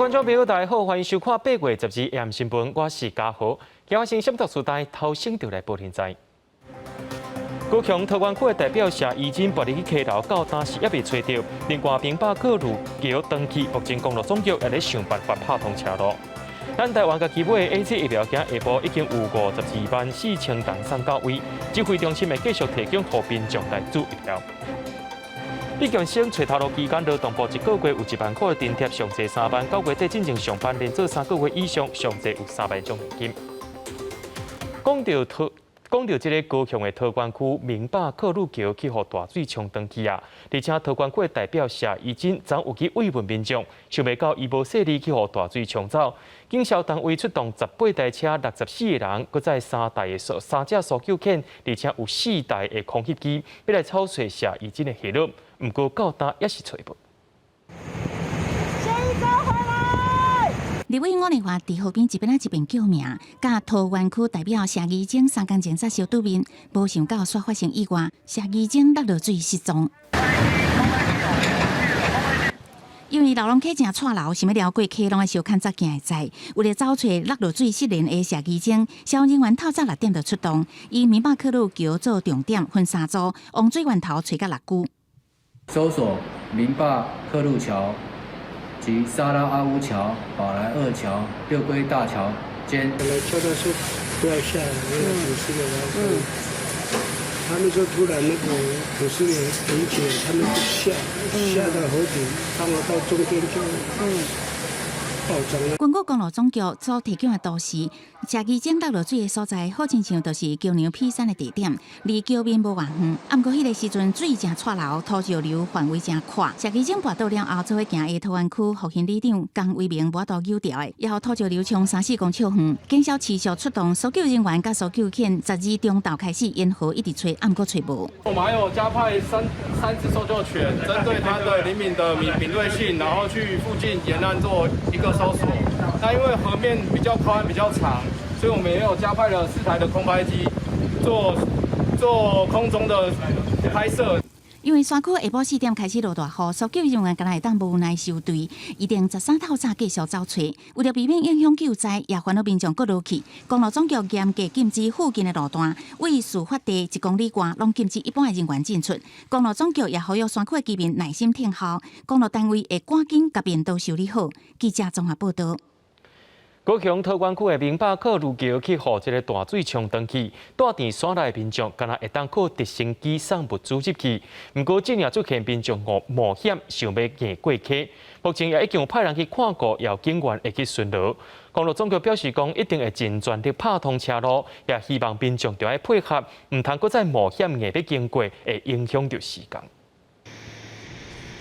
观众朋友，大家好，欢迎收看8月12日AM新闻，我是嘉豪。今发生什么特殊代头先就来报天灾。高雄桃园区的代表谢怡真跋入去溪流，到当时也未找到。另外，平北克路桥登记，目前公路总局也在想办法拍通车路。咱台湾甲基本的 A7 疫苗，今下晡已经有52.4万人送到位，指挥中心会继续提供予民众来注疫苗。李强生找头路期间，劳动部一个月有1万块津贴，上济3万；9月底进前上班，连做3个月以上，上济有3万奖现金。讲到这个高雄的桃园区明北克路桥去互大水冲登去啊，而且桃园区的代表谢怡真昨有去慰问民众，想袂到伊无势力去互大水冲走。警消单位出动18台车，64个人，搁再3架搜救犬，而且有4台的空袭机，要来抄找谢怡真的下落。不过到今也是找无。立委吴丽华伫河边一边一边救命，甲桃园区代表谢怡真3天前才相对面，无想到煞发生意外，谢怡真落水失踪。因为老龙溪正错楼，想要绕过溪浪的小坎才行会知。为了找找落水失联的谢怡真，消防人员透早6点就出动，以明北克路桥做重点，分3组往水源头找到6具。搜索明北克路桥及沙拉阿乌桥、宝来2桥、六龟大桥间。本来叫他说不要下来，因为土石流然后他们说突然那个土石流很紧，他们就下到河底，刚好到中间就爆涨了。根据公路总局所提供的都市，谢怡真落水的所在，好亲像就是桥梁劈山的地点，离桥面无偌远。不过迄个时阵水正错流，土石流范围正宽。谢怡真跋倒了后，做伙行的桃园区复兴里长江伟明无度救掉的，然后土石流冲3-4公尺远。警消持续出动搜救人员甲搜救犬，12中昼开始沿河一直找，不过找无。我们还有加派三只搜救犬，针对它的灵敏的敏锐性，然后去附近沿岸做一个搜索。那因为河面比较宽、比较长，所以我们也有加派了4台的空拍机，做空中的拍摄。因为山区下晡4点开始落大雨，搜救人员敢若会当无奈收队，一定13透早继续找找。为了避免影响救灾，也烦恼民众搁落去，公路总局严格禁止附近的路段为事发地1公里外，拢禁止一般的人员进出。公路总局也呼吁山区的居民耐心听候，公路单位会赶紧甲便道修理好。记者综合报道。高雄桃园区的明北克路桥去互这个大水冲登去，住伫山内的民众敢若会当靠直升机送物资入去。不过，今日出现民众冒险想要硬过溪，目前也已经有派人去看过，也有警员会去巡逻。公路总局表示讲，一定会尽全力拍通车路，也希望民众就要配合，唔通搁再冒险硬要经过，会影响到时间。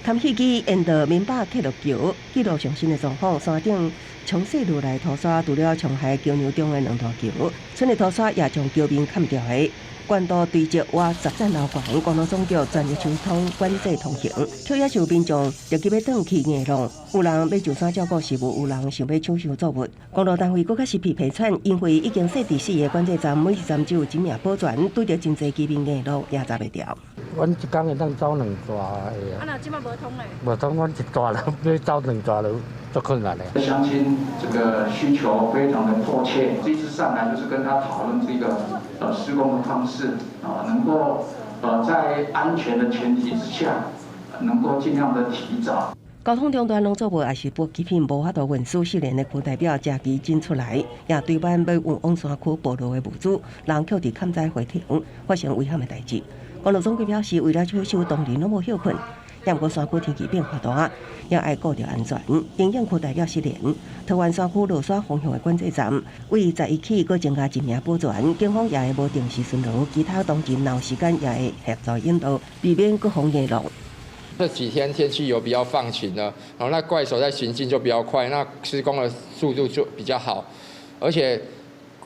探视机沿着明北克路桥记录上新的状况，山顶冲泻落来土沙，除了冲海桥梁中的2座桥，剩的土沙也将桥面砍掉的。管道堆积挖10层楼高，公路总局全力疏通管制通行。却也有民众着急要转去硬路，有人要就山照顾事务，有人想要抢修作物。公路单位搁较是疲喘，因为已经设置4个管制站，每一站只有1名保全，对着真侪居民硬路也查袂掉。阮一天会当走2抓个啊。那即摆无通嘞？无通，阮一抓了要走2抓了，足困难的。乡亲这个需求非常的迫切，这次上来就是跟他讨论这个施工的方式能够在安全的前提之下，能够尽量的提早。交通中断农作物也是不极品，无法度运输，4年的区代表谢怡真出来，也对办要运往山区部落的物资，人扣伫砍灾花亭，发生危险的代志。公路总局表示，为了抢修，当然拢无休困。也毋过山区天气变化大，也爱顾着安全。营养区代表失联，桃园山区落山方向的管制站，为11起搁增加1名保全，警方也会无定时巡逻，其他同仁若有时间也会协助引导，避免各方夜路。这几天天气有比较放晴了，然后那怪手在行进就比较快，那施工的速度就比较好，而且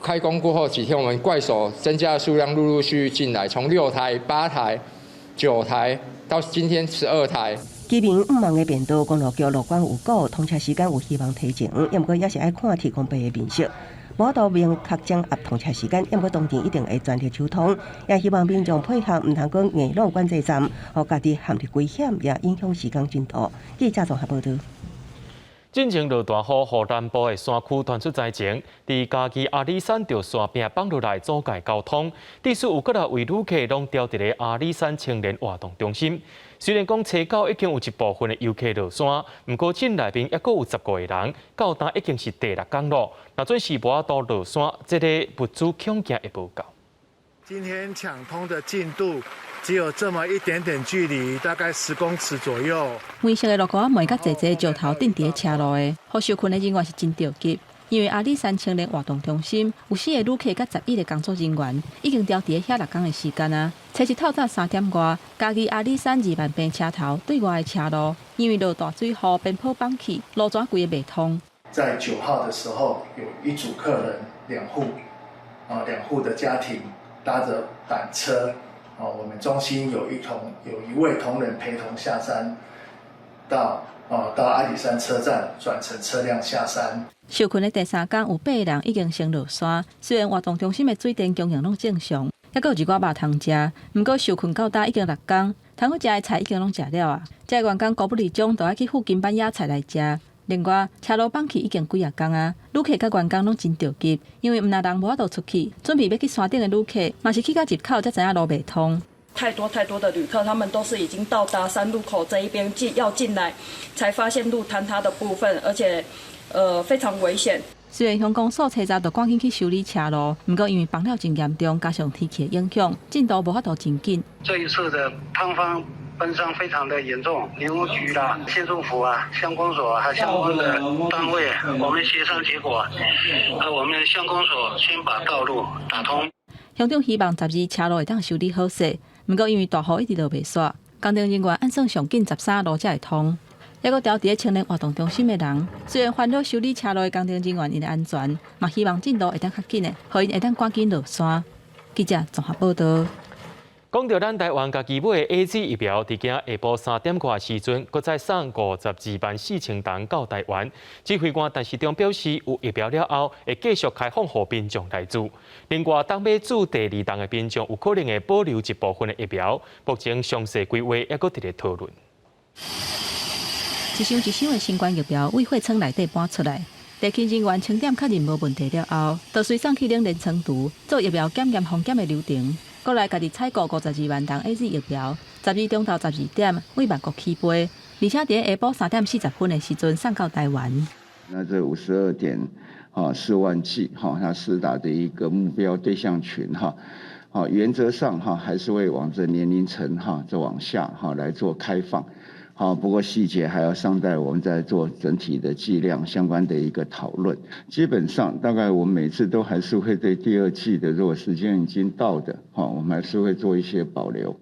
开工过后几天，我们怪手增加的数量陆续进来，从6台、8台、9台到今天12台。居民不忙的便道，公路局路管有鼓，通车时间有希望提前，也毋过也是爱看天公伯的面色。无道明确掌握通车时间，也毋过当天一定会全力疏通，也希望民众配合，唔通讲硬路管制站，互家己陷入危险，也影响施工进度。记者综合报道。进前落大雨，予南部的山区传出灾情，伫嘉义阿里山着山壁放落来阻碍交通。地区有几多位旅客拢调伫咧阿里山青年活动中心。虽然讲车道已经有一部分的游客落山，不过镇内面还阁有15个人，到今已经是第6天了。若准是无法度落山，这个物资恐惊会无够。今天抢通的进度只有这么一点点距离，大概10公尺左右。温室的路高每甲坐坐石头顶伫车路的，好受困的人员是真着急。因为阿里山青年活动中心有4个旅客甲11个工作人员已经调伫遐6天的时间啊。初一透早3点外，嘉义阿里山2万坪车头对外的车路，因为落大水雨边坡绑起，路转规个袂通。在9号的时候，有一组客人2户的家庭搭着板车，我们中心有一位同仁陪同下山，到阿里山车站转乘车辆下山。受困的第3天，有8个人已经先落山。虽然活动中心的水电供应拢正常，还阁有一寡肉通食，不过受困到今已经6天，通好食的菜已经拢食了啊。这个员工高不离中，就要去附近买野菜来食。另外，车路绑起已经几啊天啊，旅客甲员工拢真着急，因为毋那人无法度出去，准备要去山顶的旅客，嘛是去到入口才知影路袂通。太多的旅客，他们都是已经到达山路口这一边要进来，才发现路坍塌的部分，而且非常危险。虽然乡公所车站就赶紧去修理车路，不过因为崩了真严重，加上天气的影响，进度无法度真紧。这一次的塌方崩伤非常的严重，林务局啦、县政府啊、乡公所还有相关的单位，我们协商结果，我们乡公所先把道路打通。乡长希望12车路会当修理好势，不过因为大雨一直都未煞，工程人员按算上紧13路才会通。还阁调伫青年活动中心的人，虽然烦恼修理车路的工程人员因的安全，嘛希望进度会当较紧的，互因会当赶紧落山。记者综合报道。讲到咱台湾家己买的 AZ 疫苗，伫今下晡3点外时阵，搁再送52万4千吨到台湾。指挥官陈时中表示，有疫苗了后，会继续开放予民众来注。另外，当要注第2档的民众，有可能会保留一部分的疫苗。目前详细规划还搁伫咧讨论。一箱的新冠疫苗为货仓内底搬出来，地勤人员清点确认无问题了后，就随送去冷链仓图做疫苗检验封检的流程。过来家己采购52万吨 AZ 疫苗，12中昼12点为万国起飞，而且在下晡3点40分的时阵送到台湾。那这52.4万剂它施打的一个目标对象群原则上还是会往这年龄层再往下来做开放。不过细节还要尚待我们在做整体的剂量相关的一个讨论。基本上，大概我们每次都还是会对第2剂的，如果时间已经到的，我们还是会做一些保留。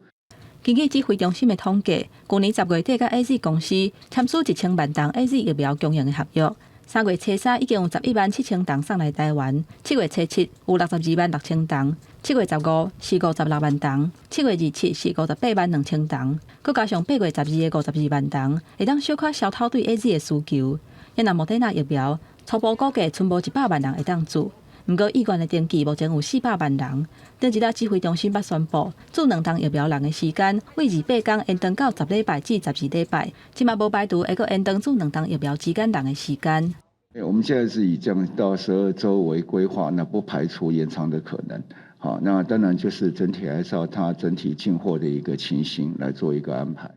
根据指挥中心的统计，去年10月底甲 AZ 公司签署1000万吨 AZ 疫苗供应的合约。3月初3已经有11万7千吨送来台湾，7月初7有62万6千吨，7月15是56万吨，7月27是58万2千吨，佮加上8月12的52万吨，会当小可消透对 AZ 的需求。因若莫德纳疫苗初步估计剩无100万人会当注，不过意愿的登记目前有400万人。顶一日指挥中心捌宣布，注2档疫苗人的时间为28天延长到10礼拜至12礼拜，即嘛无排除会阁延长注2档疫苗之间人的时间。我们现在是以这样到12周为规划，那不排除延长的可能。那当然就是整体还是要它整体进货的一个情形来做一个安排。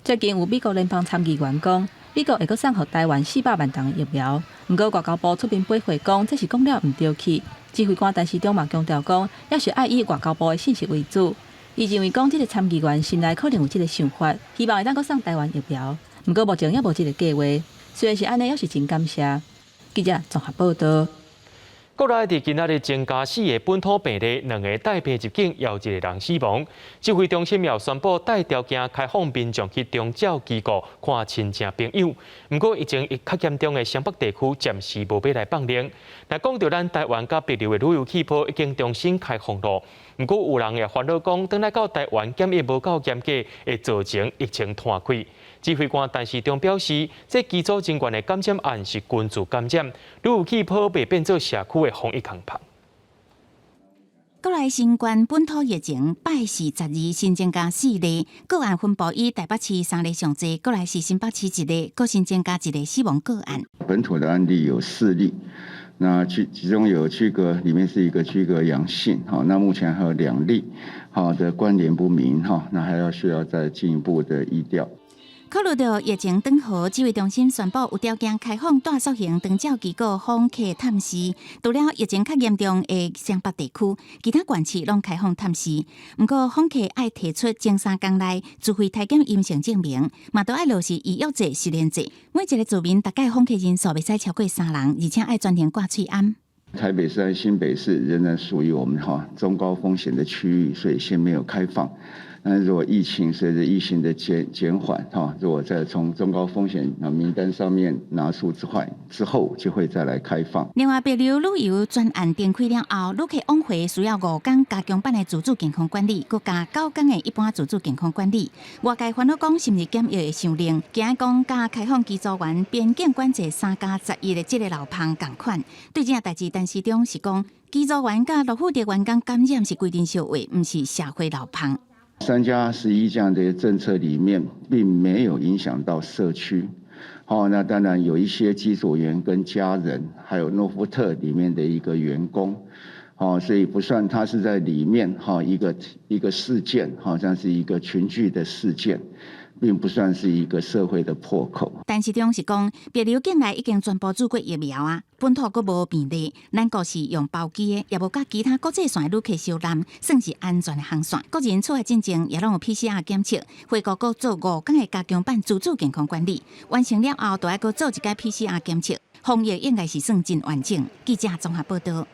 最近有美国联邦参议员讲，美国会阁送予台湾400万吨疫苗，不过外交部出面驳回讲，这是讲了唔对去。指挥官陈时中嘛强调讲，也是爱以外交部的信息为主。伊认为讲，这个参议员心内可能有这个想法，希望会当阁送台湾疫苗，不过目前也无这个计划。虽然是安尼，也是真感谢。记者综合报道。国内伫今仔日增加4个本土病例，2个带病入境，也有1个人死亡。指挥中心也宣布带条件开放民众去中照机构看亲戚朋友。不过，疫情较严重的湘北地区暂时无要来放零。若讲到咱台湾甲别流的旅游气泡已经重新开放了，不过有人也烦恼讲，等来到台湾检疫无够严格，会造成疫情摊开。指挥官陈时中表示，这机组人员的感染案是群聚感染，旅游气泡未变做社区的防疫工棚。国内新冠本土疫情拜四12新增加4例，个案分布以台北市3例上侪，国内是新北市1例，各新增加1例死亡个案。本土的案例有4例，那其中有区隔里面是一个区隔阳性，好，那目前还有2例，好的关联不明，哈，那还需要再进一步的疫调。考虑到疫情转好，指挥中心宣布有条件开放大塑型长照机构访客探视。除了疫情较严重的湘北地区，其他县市拢开放探视。不过，访客爱提出前3天内自费体检阴性证明，嘛都爱落实医药制、实验制。每一个住民大概访客人数袂使超过3人，而且爱专程挂喙罨。台北市和新北市仍然属于我们中高风险的区域，所以先没有开放。那如果疫情随着疫情的减缓，如果再从中高风险名单上面拿出之后，就会再来开放。另外，北流旅游专案展开了后，旅客往回需要5天加强版的自主健康管理，佮加9天的一般自主健康管理。外界烦恼讲是毋是检疫的伤灵，今日讲加开放基组员边境管制3+11的这个老胖同款。对这件代志，陈市长是讲，基组员甲陆副的员工感染是规定小话，毋是社会老胖。3+11这样的政策里面，并没有影响到社区。那当然有一些机组员跟家人，还有诺富特里面的一个员工，所以不算他是在里面一个事件，好像是一个群聚的事件。并不算是一个社会的破口。陈市长是讲，别流境内已经全部做过疫苗啊，本土阁无便利，咱国是用包机的，也无甲其他国际线的旅客相拦，算是安全的航线。个人出海进前也拢有 PCR 检测，回国阁做5天的加强版自主健康管理，完成了后，就要阁做一个 PCR 检测，防疫应该是算真完整。记者综合报道。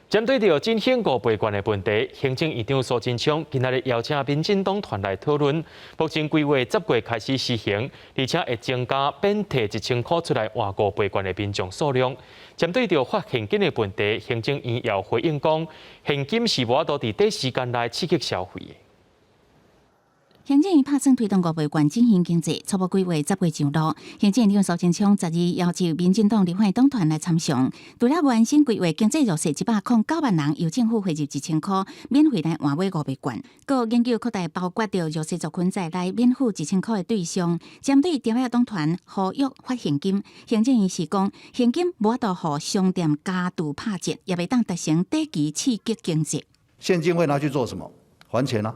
针对着振兴5倍券的问题，行政院长苏贞昌今日邀请民进党团来讨论。目前规划10月开始施行，而且会增加免摕1000块出来换5倍券的民众数量。针对着发现金的问题，行政院也回应讲，现金是无法度伫短时间内刺激消费的。行政院拍算推动5倍券振兴经济，初步规划10月上路。行政院长苏贞昌12邀请民进党立法院党团来参详，除了原先规划经济弱势109万人由政府汇入1000块免费来换买5倍券，佮研究扩大包括着弱势族群在内免付1000块的对象。针对立法院党团呼吁发现金，行政院是讲现金无法度互商店加度拍折，也袂当达成短期刺激经济。现金会拿去做什么？还钱啊？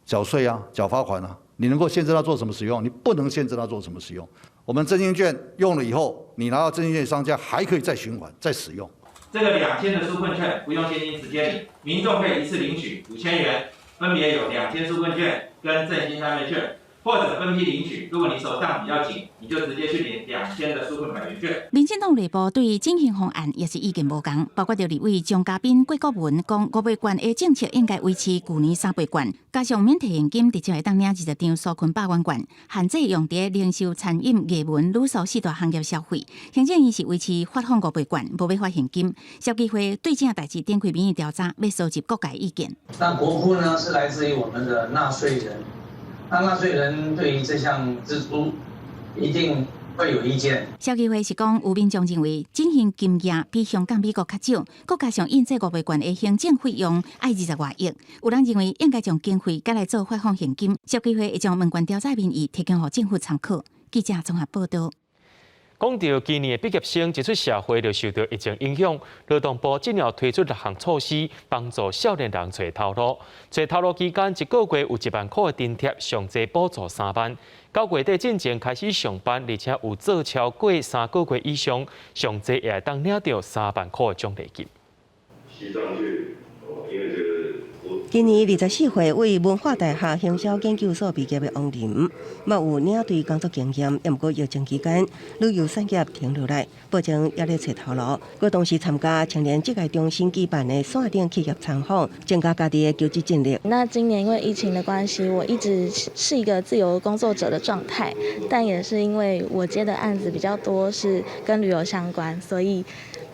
缴税啊，缴罚款啊，你能够限制它做什么使用？你不能限制它做什么使用。我们振兴券用了以后，你拿到振兴券商家还可以再循环、再使用。这个2000的纾困券不用现金直接领，民众可以一次领取5000元，分别有2000纾困券跟振兴3倍券。或者分批领取，如果你手上比较紧，你就直接去领2000的纾困100元券。民进党内部对振兴方案也是意见无同，包括立委张嘉宾、郭国文讲5倍券的政策应该维持旧年3倍券，加上免提现金，直接会当领20张纾困100元券，限制用伫零售、餐饮、艺文、旅宿4大行业消费。行政院是维持发放5倍券，无要发现金。消基会对这代志展开民意调查，要收集各界意见。那国库呢，是来自于我们的纳税人。那纳税人对于这项支出一定会有意见。消基会是讲，有民众认为振兴金额比香港、美国较少，再加上印这5倍券的行政费用爱20多亿，有人认为应该将经费改来做发放现金。消基会会将问卷调查民意提供予政府参考。记者综合报道。讲到今年的毕业生一出社会就受到疫情影响，劳动部尽量推出6项措施，帮助少年人找头路。找头路期间，一个月有1万块的津贴，上济补助3万。到月底进前开始上班，而且有做超过3个月以上，上济也会当领到3万块的奖励金。今年24岁为文化大学行销研究所毕业的王林，没有领队工作经验，也毋过疫情期间旅游产业停落来，目前也咧找头路。佮同时参加青年职涯中心举办的线顶企业参访，增加家己的求职竞力。那今年因为疫情的关系，我一直是一个自由工作者的状态，但也是因为我接的案子比较多是跟旅游相关，所以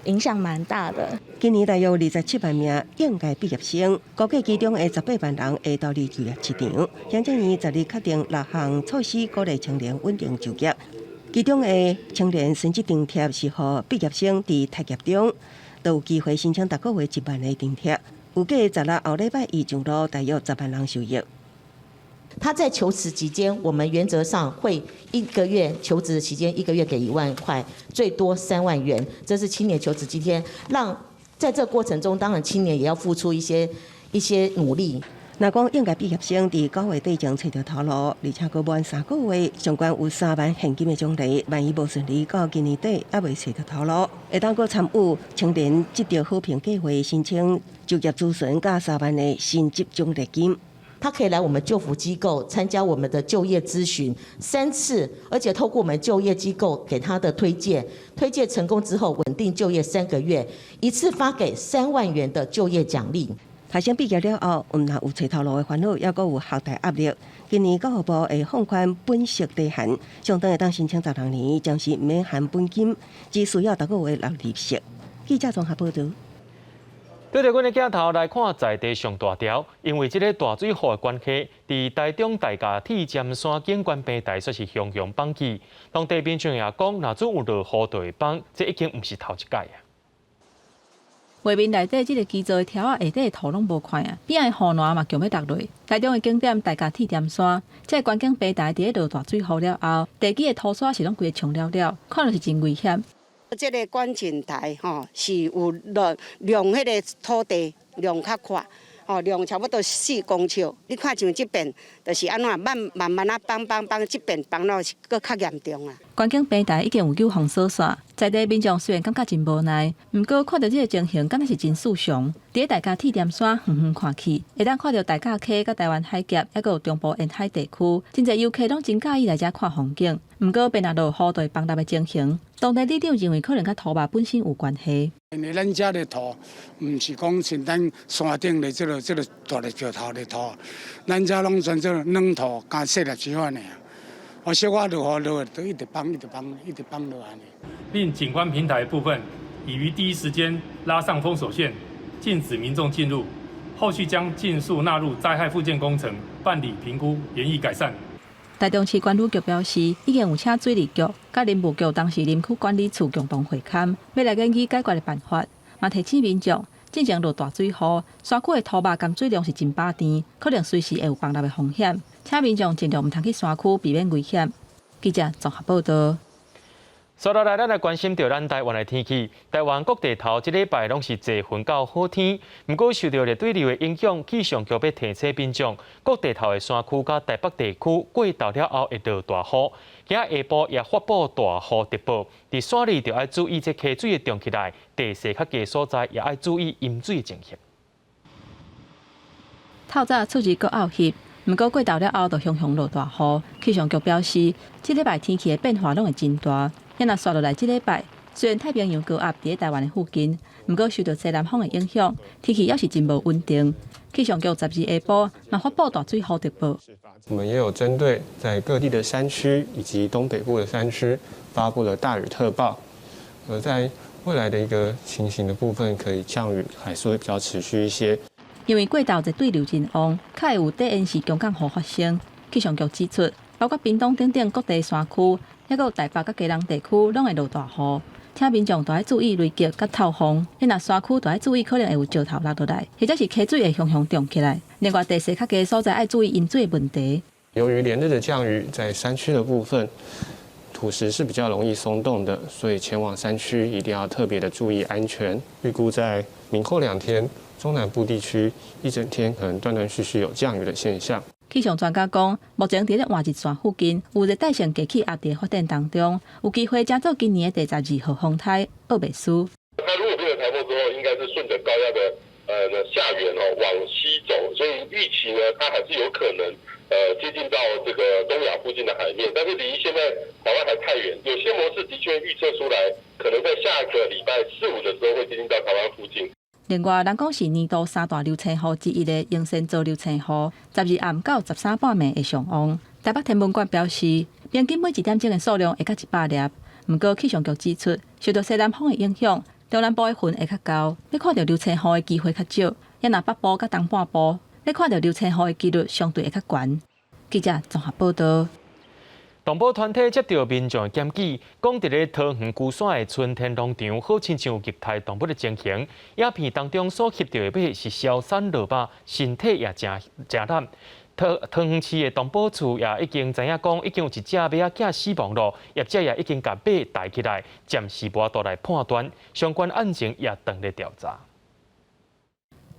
影响蛮大的。今年大约27万名应届毕业生，估计其中的18万人会投入就业市场。行政院12确定6项措施鼓励青年稳定就业，其中的青年升职津贴是予毕业生伫待业中都有机会申请每个月1万的津贴。预计16后礼拜一上路，大约10万人受益。他在求职期间，我们原则上会1个月求职期间1个月给1万块，最多3万元，这是青年求职津贴。让在这过程中，当然青年也要付出一些努力。若讲应届毕业生伫9月底前找到头路，而且过满3个月，相关有3万现金的奖励。万一无顺利，到今年底还未找到头路，会当过参与青年职业好评计划申请就业咨询，加3万的薪资奖励金。他可以来我们就服机构参加我们的就业咨询3次，而且透过我们就业机构给他的推荐成功之后，稳定就业3个月，一次发给3万元的就业奖励。学生毕业了后，若有找头路的烦恼，也阁有学贷压力。今年教育部会放宽本息低限，相当会当申请12年，暂时免含本金，只需要每个月留利息。记者综合报道。对着阮的镜头来看在地上大条，因为这个大水河的关系，伫台中大甲铁尖山景观平台说是熊熊放起，当地民众也讲，若准有落雨就会放，这已经毋是头一届啊。画面内底，这个基座的条下底土拢无看啊，边的雨浪嘛强要落落。台中的景点大甲铁尖山，这个观景平台伫咧落大水雨了后，地基的土沙是拢规个冲了了，看落是真危险。这个观景台是有量迄个土地量较宽，量差不多4公尺。你看像这边，就是安怎慢慢啊放，这边放到是搁较严重啊。观景平台已经有9封锁线，在地民众虽然感觉真无奈，不过看到这个情形，敢若是真肃常。伫大甲铁尖山远远看去，会当看到大甲溪、甲台湾海峡，还有中部沿海地区，真侪游客拢真介意来遮看风景。不过，变若落雨就会崩塌的情形，当地里长认为可能甲土木本身有关系。因为咱遮的土，毋是讲像咱山顶的这个大的石头的土，咱遮拢全做软土加细粒石块尔。小可落雨落都一直崩落来。另景观平台部分，已于第一时间拉上封锁线，禁止民众进入。后续将尽速纳入灾害复建工程办理评估，研议改善。台中市管理局表示，已经有请水利局、甲林务局当时林区管理处共同会勘，要来研究解决的办法。嘛提醒民众，进前落大水雨，山区的土木含水量是真饱甜，可能随时会有崩塌的风险。请民众尽量唔通去山区，避免危险。记者综合报道。接落来，咱来关心到咱台湾的天气。台湾各地头一礼拜拢是侪云到好天，不过受到热对流的影响，气象局要提醒民众，各地头的山区甲台北地区过昼了后会落大雨。今下晡也发布大雨特报，伫山里就要注意这溪水的涨起来，地势较低所在也要注意淹水的情形。透早出日阁滘翕，不过过昼了后就熊落大雨。气象局表示，这礼拜天气的变化拢会真大。也若刷落来，这礼拜虽然太平洋高压伫台湾的附近，不过受到西南风的影响，天气也是真无稳定。气象局12日下晡嘛发布大水雨特报。我们也有针对在各地的山区以及东北部的山区发布了大雨特报。而在未来的一个情形的部分，可以降雨还是会比较持续一些。因为过昼热对流真旺，较会有低温时强降雨发生。气象局指出，包括屏东等等各地山区。还有台北甲基隆地区拢会落大雨，请民众都要注意雷击甲透风。你若山区都要注意，可能会有石头落落来，或者是溪水会熊熊涨起来。另外，地势较低的所在要注意淹水的问题。由于连日的降雨，在山区的部分，土石是比较容易松动的，所以前往山区一定要特别的注意安全。预估在明后2天，中南部地区一整天可能断断续续有降雨的现象。气象专家讲，目前伫咧换日线附近有热带性低气压在发展当中，有机会加做今年的第12号风台厄美苏。它如果变成台风之后，应该是顺着高压的下缘往西走，所以预期呢，它还是有可能接近到这个东亚附近的海面，但是离现在台湾还太远。有些模式的确预测出来，可能在下个礼拜4、5的时候会接近到台湾附近。另外，人讲是年度3大流星雨之一的英仙座流星雨，12暗到13半暝会上旺。台北天文馆表示，平均每1点钟的数量会到100粒。不过气象局指出，受到西南风的影响，中南部的云会较高，要看到流星雨的机会较少。也若北部甲东半部，要看到流星雨的几率相对会较悬。记者综合报道。动保团体接到民众的检举，讲伫咧桃园龟山的春天农场，好亲像虐待动物的情形。影片当中所翕到的马是消散落肉，身体也真烂。桃园市的动保处也已经知影讲，已经有一只马仔死亡了，业者也已经把马带起来，暂时无法度来判断，相关案情也等咧调查。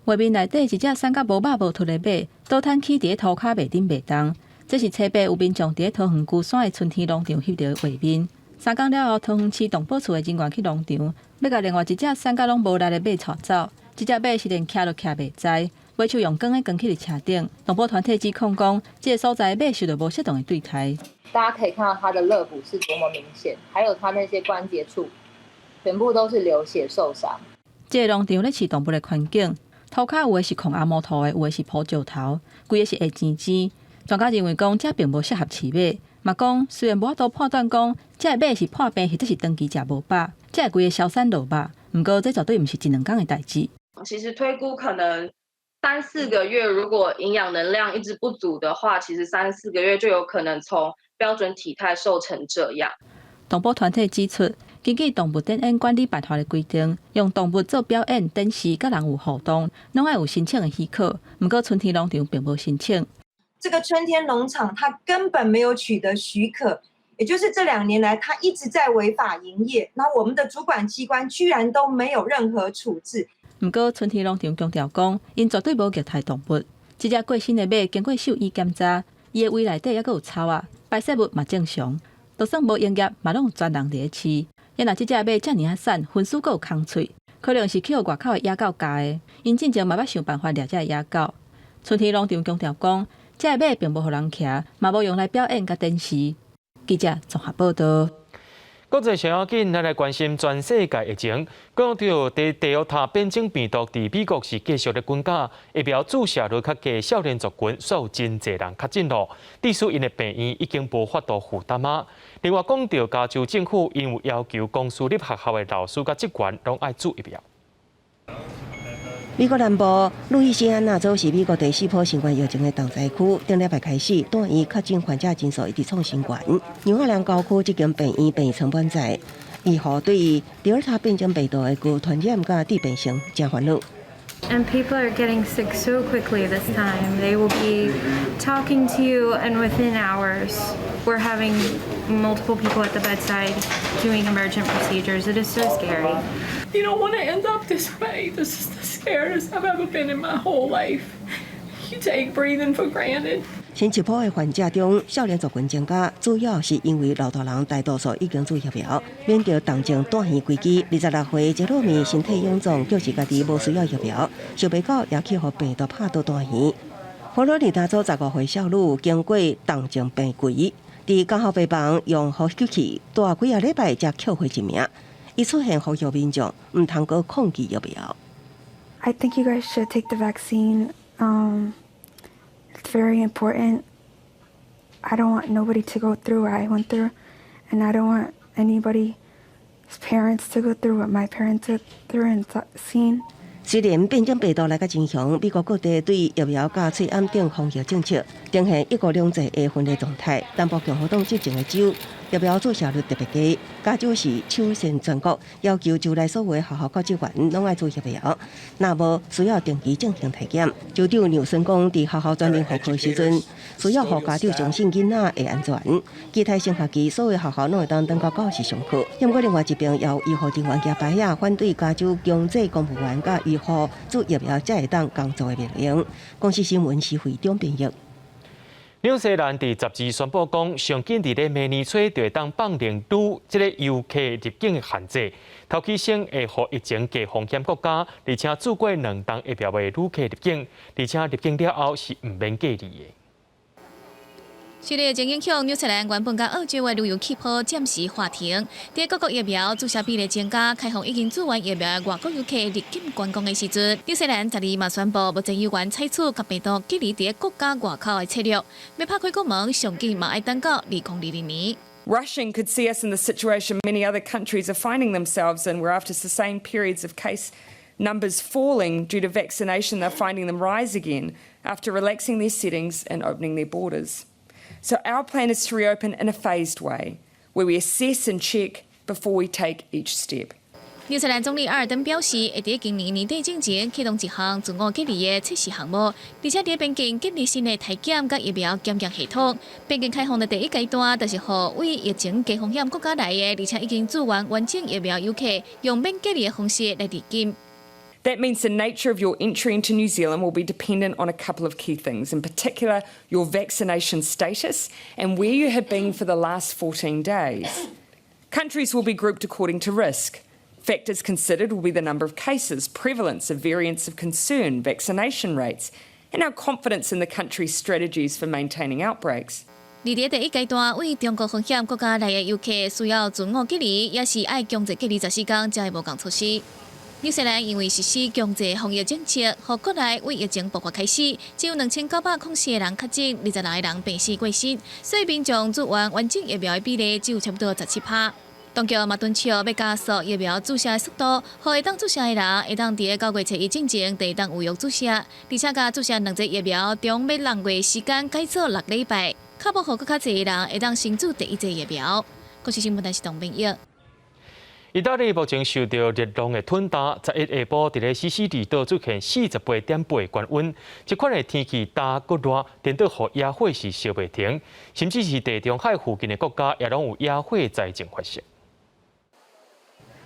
画面内底一只瘦甲无肉无凸的马，倒摊起伫涂骹袂顶袂动。这是车白有民众伫桃园龟山的春天农场翕到的画面。3天了后，桃园市动保处的人员去农场，要甲另外一只瘦甲拢无力的马带走。这只马是连徛都徛袂知，尾手用钢扛起伫车顶。动保团体指控讲，这个所在的马受到无适当的对待。大家可以看到它的肋骨是多么明显，还有它那些关节处，全部都是流血受伤。这个农场咧饲动物的环境，涂骹有的是孔阿摩头的，有的是普石头，规个是黑尖尖。专家认为讲，这并无适合饲马，嘛讲虽然无法度判断讲，这马是破病或者是长期食无饱，这规个消散落肉，不过这绝对毋是一两天的代志。其实推估可能3-4个月，如果营养能量一直不足的话，其实3-4个月就有可能从标准体态瘦成这样。动保团体指出，根据动物展演管理办法的规定，用动物做表演、展示、甲人有互动，拢要有申请的许可。不过春天农场并无申请。这个春天农场它根本没有取得许可，也就是这2年来它一直在违法营业，那我们的主管机关居然都没有任何处置。不过春天农场强调讲，因绝对无虐待动物。这只过身的马经过兽医检查，伊的胃内底还佫有草啊，排泄物嘛正常，就算无营业，嘛拢有专人伫咧饲。因若这只马遮尔啊瘦，分数佫有空喙，可能是去互外口的野狗咬的。因进前嘛要想办法掠这野狗。春天农场强调讲，这马并无互人骑，嘛无用来表演甲展示。记者综合报道。国际上要紧，咱来关心全世界疫情。讲到第奥塔变种病毒伫美国是继续咧滚价，疫苗注射率较低，少年族群所有真侪人确诊咯。致使因的病院已经无法度负担啊。另外讲到加州政府因有要求公私立学校的老师甲职员拢爱注疫苗。美国南部路易斯安那州是美国第4波新冠疫情的重灾区，顶礼拜开始，单院确诊患者人数一直创新高。纽奥良郊区这间病院病床满载，医护对第二塔变种病毒的高传染甲致病性真烦恼。And people are getting sick so quickly this time. They will be talking to you, and within hours, we're having multiple people at the bedside doing emergent procedures. It is so scary. You don't want to end up this way. This is the scariest I've ever been in my whole life. You take breathing for granted. 新一波的患者中，少年族群增加，主要是因为老大人大多数已经注疫苗，免着动静断线关机。26岁杰洛米身体臃肿，表示家己无需要疫苗，想袂到也去互病毒拍倒断线。佛罗里达州15岁少女经过动静病危，伫刚好病房用呼吸器大几个礼拜才救回一命。伊出现呼吁民众唔通过抗拒疫苗。I think you guys should take the vaccine. It's very important. I don't want nobody to go through what I went through, and I don't want anybody's parents to go through what my parents went through and seen. 虽然变种病毒来甲真凶，美国各地对疫苗甲喙暗等防疫政策呈现一国两制的分裂状态。南部共和党执政的州疫苗注射率特别低，加州是首先全国要求州内所有的学校教职员拢爱注疫苗，若无需要定期进行体检。州长纽森讲，伫学校全面复课时阵，需要互家长相信囡仔的安全，期待新学期所有学校拢会当登到教室上课。不过另外一边也有医护人员加白仔反对加州强制公务员甲医护注疫苗才会当工作的命令。公司新闻是会中编译。纽西兰第12宣布讲，上紧伫咧明年初就会当放零这个游客入境的限制，头起先会互疫情低风险国家，而且注过2档疫苗的旅客入境，而且入境了后是唔免隔离的。受疫情影响，纽西兰原本甲澳洲的旅游气泡暂时暂停。在各国疫苗注射比例增加，开放已经注完疫苗的外国游客入境观光的时阵，纽西兰12嘛宣布，目前有缘采取甲病毒隔离在国家外口的策略，要拍开国门，上紧嘛爱等到2020年。Rushing could see us in the situation many other countries are finding themselves in, where after sustained periods of case numbers falling due to vaccination, they're finding them rise again after relaxing their settings and opening their borders. So our plan is to reopen in a phased way, where we assess and check before we take each step. 纽西兰总理阿尔登表示，会在今年年底之前启动一项自我隔离的测试项目，而且在边境建立新的体检甲疫苗检验系统。边境开放的第一阶段，就是予为疫情高风险国家来的，而且已经做完整疫苗游客，用免隔离的方式来入境。 That means the nature of your entry into New Zealand will be dependent on a couple of key things, in particular your vaccination status and where you have been for the last 14 days. Countries will be grouped according to risk. Factors considered will be the number of cases, prevalence of variants of concern, vaccination rates, and our confidence in the country's strategies for maintaining outbreaks. 而在第一阶段，为中国风险国家来的游客需要自我隔离，也是爱强制隔离14天才会无共措施。纽西兰因为实施强制防疫政策，和国内为疫情爆发开始，只有2940个人确诊，26个人病死过身，所以民众做完整疫苗的比例只有差不多17%。 当局嘛敦促要加速疫苗注射的速度，让会当注射的人会当伫9月初1之前就会当有效注射，而且甲注射2剂疫苗中要6月时间改做6礼拜，确保更较侪的人会当先注第一剂疫苗。国际新闻台是董炳玉。意大利目前受到热浪的吞打，11下晡伫咧西西里岛出现48.8的高温，这款的天气大搁热，颠倒予野火是烧袂停，甚至是地中海附近的国家也拢有野火灾情发生。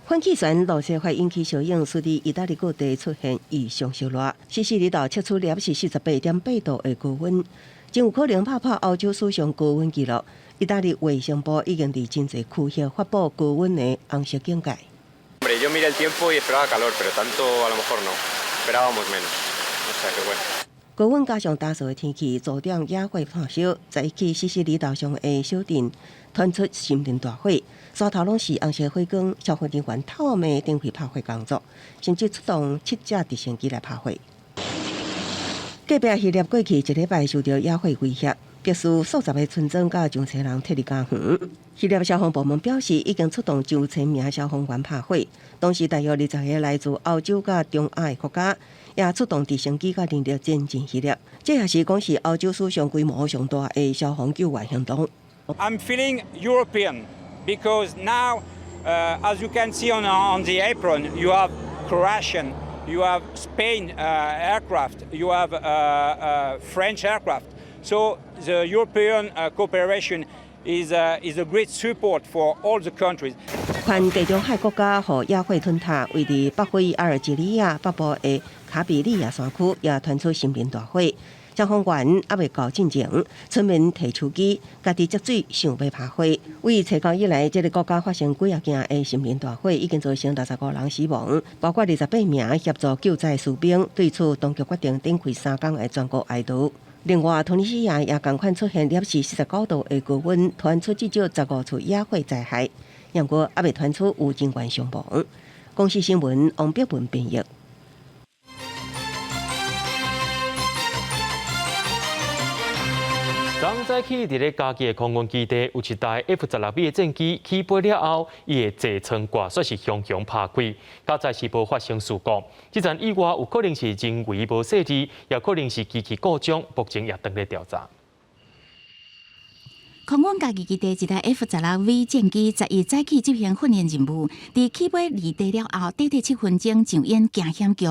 反气旋罗西法引起效应，使得意大利各地出现异常烧热。西西里岛测出摄氏48.8度的高温，真有可能打破欧洲史上高温纪录。意大利卫生部已经伫真侪区域发布高温的红色警戒。Yo miré el tiempo y esperaba calor, pero tanto a lo mejor no. Esperábamos menos. O sea que bueno. 高温加上大潮的天气，造成野火炭烧，在去西西里岛上的小镇传出森林大火，山头拢是红色火光，消防人员透暝展开拍火工作，甚至出动7架直升机来拍火。隔壁希腊过去1礼拜受到野火威胁，迫使数十个村庄甲上千人撤离家园。希腊消防部门表示，已经出动上千名消防员拍火，同时大约20个来自欧洲甲中亚的国家，也出动直升机甲人力前进希腊。这也是讲是欧洲史上规模上大的消防救援行动。I'm feeling European because now, as you can see on the apron, you have Croatian, you have Spain aircraft, you have French aircraft. So the European cooperation is a great support for all the countries. 全地中海国家和野火吞塌，位于北非阿尔及利亚北部的卡比利亚山区也传出森林大火。消防员还未到进前，村民提手机，家己接水，想要拍火。为查到以来，这个国家发生几件的森林大火，已经造成65人死亡，包括28名协助救灾士兵。对此，当局决定展开3天的全国哀悼。另外，突尼西亚也同款出现摄氏49度的高温，传出至少15处野火灾害，不过还未传出有人员伤亡。公视新闻王碧文编译。昨早起，伫咧嘉义的空军基地有一台 F-16B 的战机起飞了后，伊的座舱挂说是熊熊拍开，较早是无发生事故。即阵意外有可能是人为无设置，也可能是机器故障，目前也正在调查。空军家己基地一台 F-16V 战机11早起执行训练任务，伫起飞离地了后，短7分钟上演惊险剧，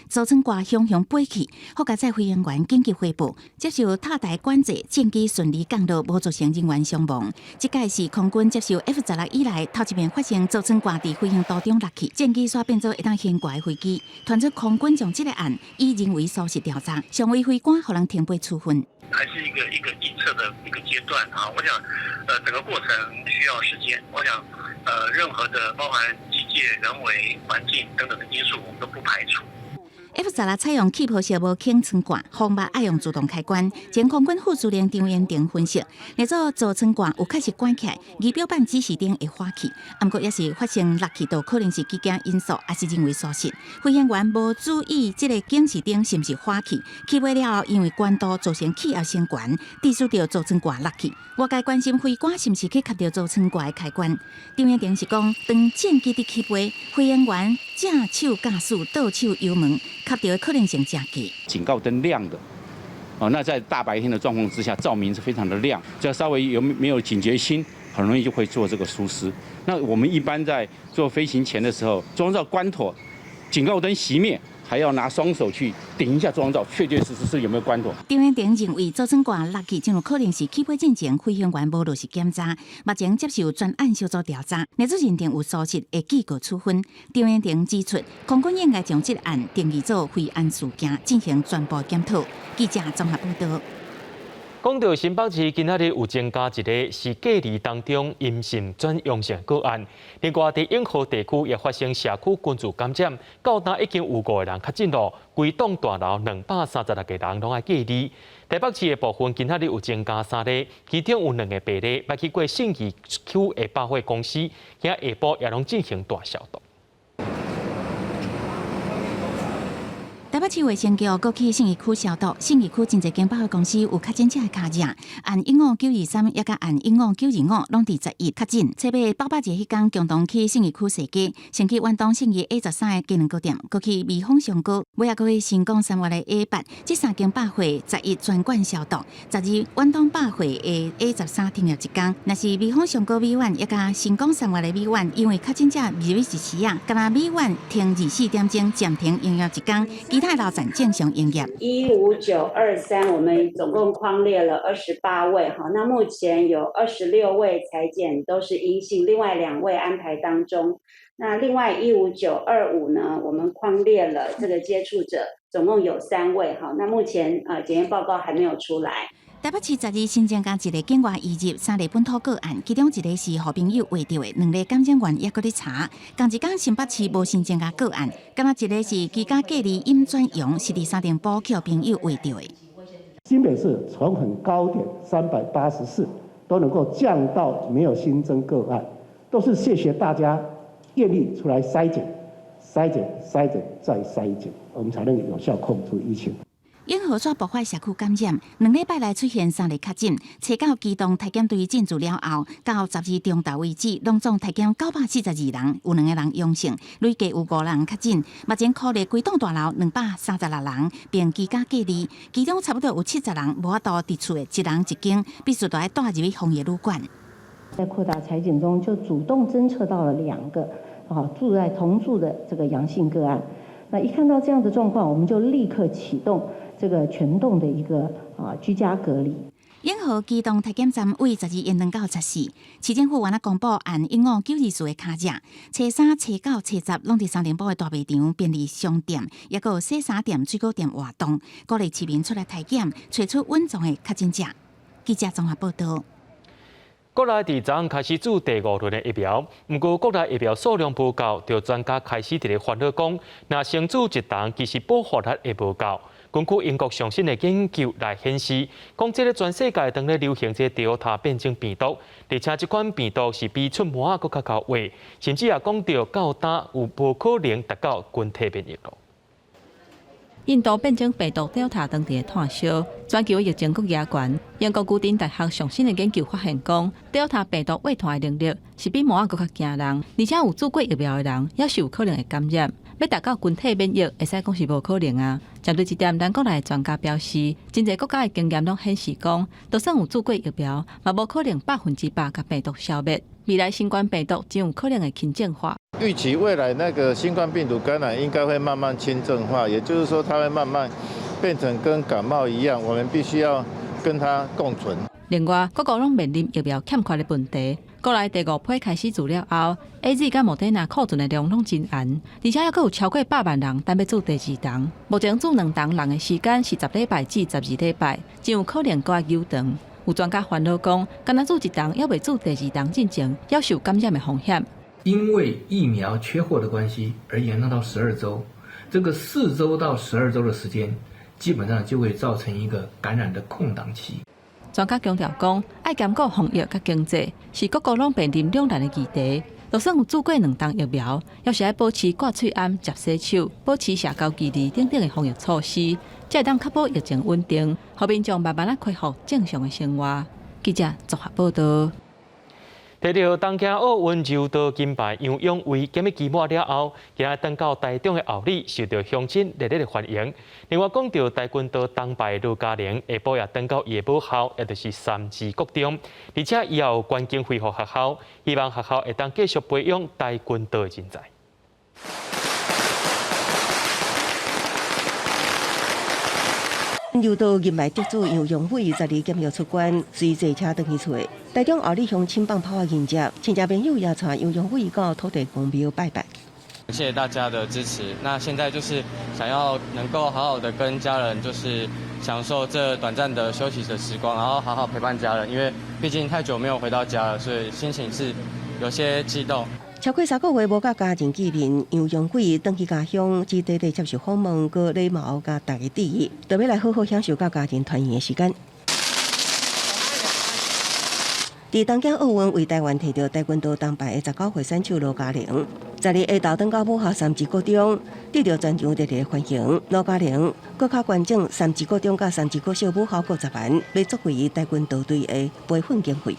座舱挂熊熊飞起，副驾驶飞行员紧急汇报，接受塔台管制，战机顺利降落，无造成人员伤亡。这届是空军接受 F-16以来头一遍发生座舱挂伫飞行途中落去，战机煞变做会当掀挂的飞机。传出空军将这个案以人为疏失调查，上尉飞官互人停飞处分。还是一个预测的一个阶段啊，我想，整个过程需要时间。我想，任何的包含机械、人为、环境等等的因素，我们都不排除。F-16采用气泡式无孔舱挂，防密爱用自动开关。前空军副司令张延定分析，那座座舱挂有确实关起来，仪表板指示灯会花起，不过也是发生落气，都可能是机件因素，也是人为疏失。飞行员无注意这个警示灯是不是花起，起飞了后因为关度造成气压升悬，致使到座舱挂落去。外界关心飞官是不是去卡到座舱挂的开关？张延定是讲，当战机伫起飞，飞行员正手驾驶，倒手油门。卡到的可能性真低。警告灯亮的，那在大白天的状况之下，照明是非常的亮，只要稍微没有警觉心，很容易就会做这个疏失。那我们一般在做飞行前的时候，装照关妥，警告灯熄灭，还要拿双手去顶一下装照，确确实实是有没有关妥。张元庭认为，造成挂落去进入可能是起飞进前飞行员无落实检查，目前接受专案小组调查，若做认定有疏失，会记过处分。张元庭指出，空军应该将这案定义做飞安事件，进行全部检讨。记者综合报道。讲到新北市今仔日有增加一个是隔离当中阴性转阳性个案，另外在永和地区也发生社区群聚感染，到今已经有5个人确诊了，规栋大楼236个人拢爱隔离。台北市的部分今仔日有增加3例，其中有2个病例要去过信义区的百货公司，今下晡也拢进行大消毒。台北市卫生局搁去信义区消毒，信义区真侪间百货公司有确诊者的卡热，按15923也甲按15925拢伫11确诊。七月8日迄天共同去信义区踅街，先去远东信义 A13的鸡卵糕店，搁去美丰上高，尾也搁去新港3月的 A8，这3间百货11全馆消毒。12远东百货的 A13停业1天，若是美丰上高美院也甲新港3月的美院，因为确诊者未一时啊，敢若美院停24点钟暂停营业1天，其他老展正常营业。15923，我们总共匡列了28位，好，那目前有26位采检都是阴性，另外2位安排当中。那另外15925呢，我们匡列了这个接触者，总共有3位，好，那目前检验报告还没有出来。台北市12新增加1个境外移入3例本土个案，其中1个是好朋友画到的，2个感染源也搁咧查。同一天新北市无新增加个案，敢若1个是居家隔离阴转阳，是伫沙田补给朋友画到的。新北市从很高点384都能够降到没有新增个案，都是谢谢大家愿意出来筛检、再筛检，我们才能有效控制疫情。永和所爆发社区感染，2礼拜来出现3例确诊，查到机动体检队进驻了后，到12中昼为止，拢总体检942人，有2个人阳性，累计有5人确诊。目前科列规栋大楼236人，并居家隔离，其中差不多有70人无法度伫厝的，1人1间，必须带入去防疫旅馆。在扩大采检中，就主动侦测到了2个同住的这个阳性个案。那一看到这样的状况，我们就立刻启动这个全栋的一个居家隔离。永和机动体检站为12延长到14，市政府原来公布按15924的卡热，初3、初9、初10拢伫3联堡的大卖场、便利商店，也有洗衫店、水果店活动，鼓励市民出来体检，找出稳重的确诊者。记者综合报道。国内伫昨昏开始注第5轮的疫苗，不过国内疫苗数量不够，就专家开始伫咧烦恼讲，若先注一档，其实保护力会无够。根据英国上新的研究来显示，讲这个全世界当咧流行这Delta变种病毒，而且这款病毒是比出毛仔搁较高位，甚至也讲到到打有无可能达到群体免疫咯。印度变种病毒 Delta 当地的炭烧，全球疫情搁加悬。英国牛津大学上新的研究发现讲 ，Delta 病毒畏团的能力是比毛仔搁较惊人，而且有注过疫苗的人也是有可能会感染。要达到群体免疫，会使讲是无可能啊。针对这点，咱国内的专家表示，真侪国家的经验拢显示讲，就算有注过疫苗，嘛无可能100%甲病毒消灭。未来新冠病毒真有可能会轻症化。预期未来那个新冠病毒感染应该会慢慢轻症化，也就是说它会慢慢变成跟感冒一样，我们必须要跟它共存。另外，各国拢面临疫苗欠缺的问题。国内第5批开始注了后 ，AZ 甲莫德纳库存的量拢真严，而且还佫有超过100万人等要注第2档。目前注2档人的时间是10礼拜至12礼拜，真有可能搁悠长。有专家烦恼讲，干那注1档要未注第2档进前，要受感染的风险。因为疫苗缺货的关系而延长到12周，这个4周到12周的时间，基本上就会造成一个感染的空档期。专家强调讲，爱兼顾防疫甲经济，是各国拢面临两难的议题。就算有注过2档疫苗，要是爱保持挂喙安、接洗手、保持社交距离等等的防疫措施，才会当确保疫情稳定，互民众慢慢恢复正常的生活。记者综合报道。摕到东京奥运柔道金牌，杨永伟今日期末了后，今日登到台中的后里，受到乡亲热烈的欢迎。另外，讲到跆拳道铜牌罗嘉玲，下晡也登到伊的母校，也就是三芝国中，而且以后关键恢复学校，希望学校会当继续培养跆拳道的人才。柔道银牌得主杨永伟12检疫出关，随坐车回去厝。台中后里乡亲帮炮啊迎接，亲戚朋友也带杨永伟到土地公庙拜拜。谢谢大家的支持。那现在就是想要能够好好的跟家人，就是享受这短暂的休息的时光，然后好好陪伴家人。因为毕竟太久没有回到家了，所以心情是有些激动。超过3个月无甲家人见面，杨永伟回去家乡，只短短接受访问，佮礼貌甲大家致意，就要来好好享受甲家庭团圆的时间。伫东京奥运为台湾摕到跆拳道铜牌的19岁选手罗嘉玲，12下昼登到母校三芝国中，得到全场热烈欢迎。罗嘉玲搁较捐赠三芝国中甲三芝国小母校50万，来作为跆拳道队的培训经费。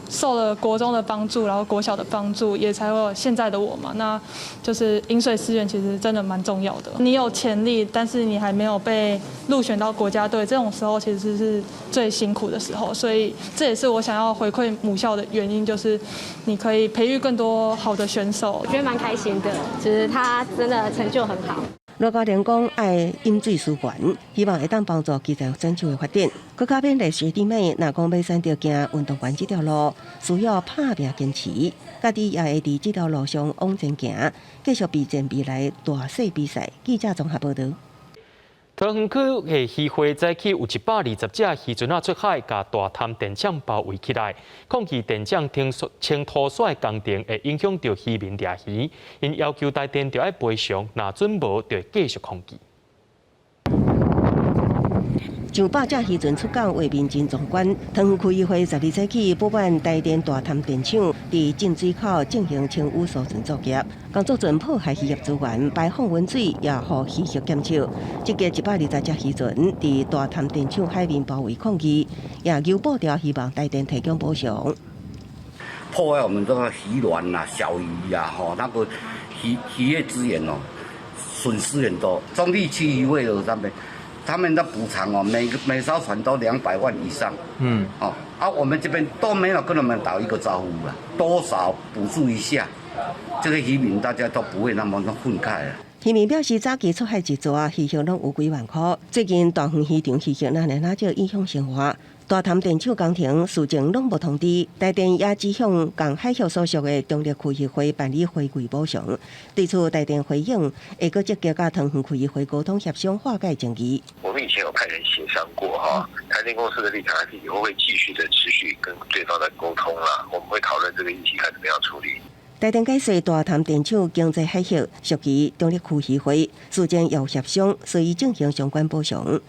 受了国中的帮助，然后国小的帮助，也才会有现在的我嘛。那就是饮水思源，其实真的蛮重要的。你有潜力，但是你还没有被入选到国家队，这种时候其实是最辛苦的时候。所以这也是我想要回馈母校的原因，就是你可以培育更多好的选手。我觉得蛮开心的，就是他真的成就很好。罗嘉玲讲爱饮水思源，希望会当帮助其他选手的发展。佮较勉励学弟妹，若讲要选择行运动员这条路，需要打拼坚持，家己也会伫这条路上往前行，继续备战未来大赛比赛。记者综合报道。桃园区的渔会早起有120只渔船出海，甲大潭电厂包围起来。抗议电厂清拖甩工程会影响到渔民掠鱼，因要求台电要赔偿，若准无就继续抗议。上百只渔船出港，画面真壮观。桃园区渔会12早起补办台电大潭电厂伫进水口进行清污疏船作业，工作船破坏渔业资源，排放温水，也互渔业减少。这个120只渔船伫大潭电厂海面包围抗议，也求报条希望台电提供补偿。破坏我们这个鱼卵呐、小鱼呀、那个渔业资源损失很多。中立区渔会的他们的补偿每艘船都200万以上。我们这边都没有跟他们打一个招呼了，多少补助一下，这个渔民大家都不会那么愤慨了。渔民表示，早期出海一抓，渔获拢有几万块。最近大园渔场渔获哪少影响生活。大潭电厂工程事情拢无通知，台电也只向港海峡所属的中立区渔会办理回馈补偿。对此，台电回应会搁积极甲桃园区渔会沟通协商化解争议。我们以前有派人协商过台电公司的立场还是以后会继续的持续跟对方的沟通啦，我们会讨论这个议题看怎么样处理。台电解释，大潭电厂经济海峡属于中立区渔会，事前有协商，所以进行相关补偿。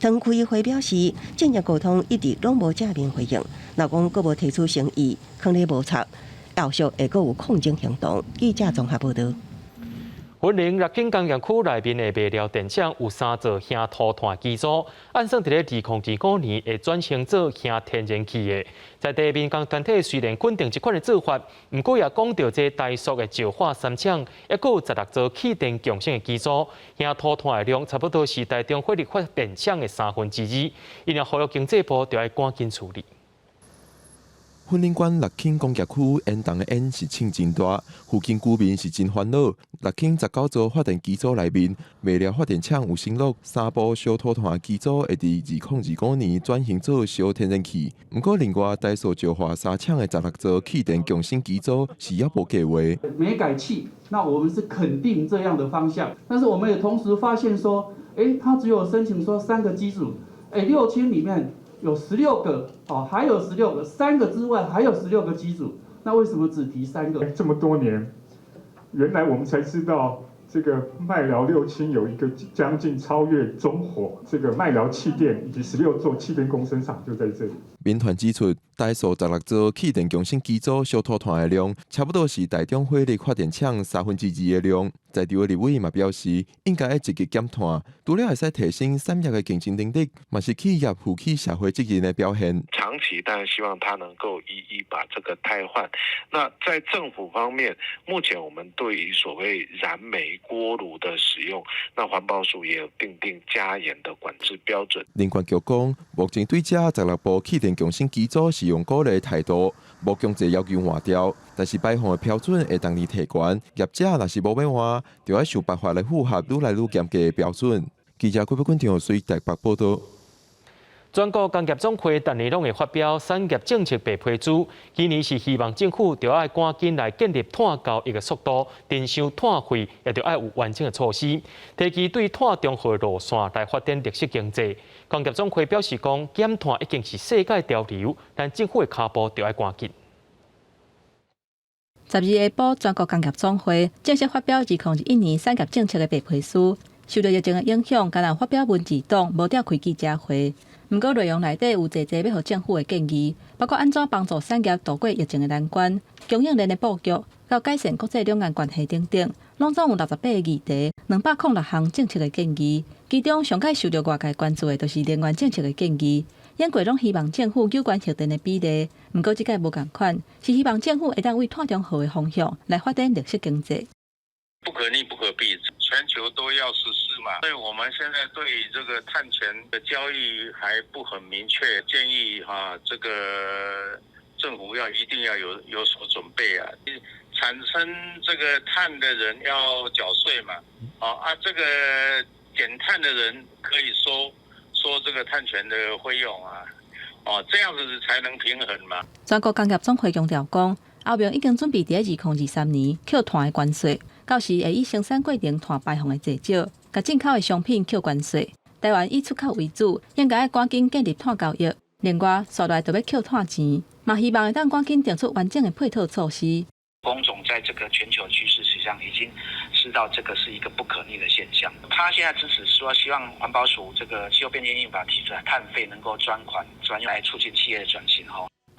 桃园区渔会表示，正业沟通一直拢无正面回应，若讲阁无提出诚意，肯定无错，后续会阁有抗争行动。记者综合报道。云林乐景工业区内面的卖料电厂有3座乡土炭机组，按算伫咧2025年会转型做乡天然气的。在地民工团体虽然肯定这款的做法，不过也讲到这台塑的石化3厂，还佫有16座气电共生的机组，乡土炭的量差不多是台中火力发电厂的2/3，因要呼吁经济部就要赶紧处理。云林县乐庆工业区烟筒的烟是庆真大，附近居民是真烦恼。乐庆19座发电机组内面，卖料发电厂有承诺3部小土炭机组会伫2025年转型做小天然气。不过，另外台塑石化3厂的16座气电共生机组是也无计划。煤改气，那我们是肯定这样的方向，但是我们也同时发现说，它只有申请说3个机组，6000里面。有16个，还有16个，3个之外还有16个机组，那为什么只提3个？这么多年，原来我们才知道，这个麦寮6000有一个将近超越中火这个麦寮气电以及16座气电共生厂就在这里。民团指出，台塑16座气电共生机组小土团的量，差不多是台中火力发电厂2/3的量。在场的立委嘛表示，应该要积极减碳，除了会使提升产业的竞争能力，嘛是企业负起社会责任的表现。长期当然希望它能够一一把这个汰换。那在政府方面，目前我们对于所谓燃煤锅炉的使用，那环保署也有订定加严的管制标准。能源局讲，目前对这16部气电共生机组是用鼓励的态度，无强制要求换掉，但是排放的标准会当日提悬，业者若是无要换，就要想办法来符合愈来愈严格的标准。记者郭北君随台北报道。全国工业总会逐年拢会发表产业政策白皮书，今年是希望政府就要赶紧来建立碳交易的速度，电商碳费也就要有完整的措施，提及对碳中和路线来发展绿色经济。工业总会表示讲，减碳已经是世界潮流，但政府的脚步就要赶紧。12日下晡，全国工业总会正式发表2021年产业政策的白皮书。受到疫情的影响，今日发表文字档，无召开记者会。不过内容内底有侪要互政府的建议，包括安怎帮助产业度过疫情的难关、供应链的布局、到改善国际两岸关系等等，拢总有68个议题，206项政策的建议。其中上届受到外界关注的，就是能源政策的建议。英国拢希望政府有关核电的比例，不过这届无共款，是希望政府会当为碳中和的方向来发展绿色经济。不可逆不可避，全球都要实施嘛。所以我们现在对这个碳权的交易还不很明确，建议这个政府一定要有所准备啊。产生这个碳的人要缴税嘛，这个减碳的人可以收这个碳权的费用啊，这样子才能平衡嘛。全国工业总会强调讲，后面已经准备在2023年扣碳的关税。到时会以生产过程碳排放的减少，甲进口的商品扣关税。台湾以出口为主，应该赶紧建立碳交易。另外，所来就要扣碳钱，嘛希望会当赶紧定出完整的配套措施。工总在这个全球趋势实际上已经知道这个是一个不可逆的现象。他现在支持说，希望环保署这个气候变迁应法提出来碳费能够专用来促进企业的转型。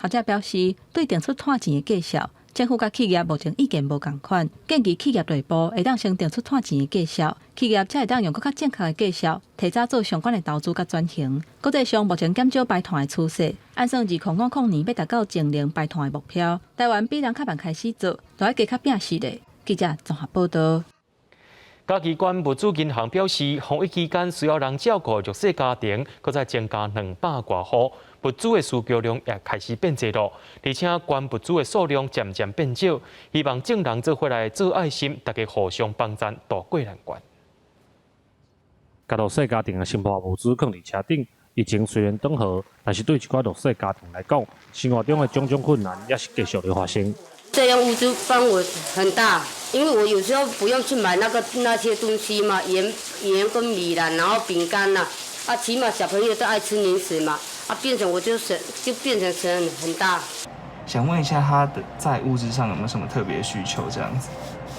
学者表示，对定出碳钱的计数。政府甲企业目前意见无共款，建议企业内部会当先定出碳钱的计数，企业才会当用更较正确的计数，提早做相关的投资甲转型。国际上目前减少排碳的趋势，按算2050年要达到净零排碳的目标，台湾比人较慢开始做，就要加较拼实力。记者综合报道。嘉义县物资银行表示，防疫期间需要人照顾弱势家庭，搁再增加200多户。物资的需求量也开始变济了，而且捐物资的数量渐渐变少，希望众人做伙来做爱心，大家互相帮衬，渡过难关。甲弱势家庭的新破物资放伫车顶，疫情虽然缓和，但是对一寡弱势家庭来讲，生活中的种种困难也是继续在发生。这样物资帮我很大，因为我有时候不用去买那些东西嘛，盐跟米啦，然后饼干啦，起码小朋友都爱吃零食嘛。变成我就变成省很大。想问一下，他的在物质上有没有什么特别需求？这样子。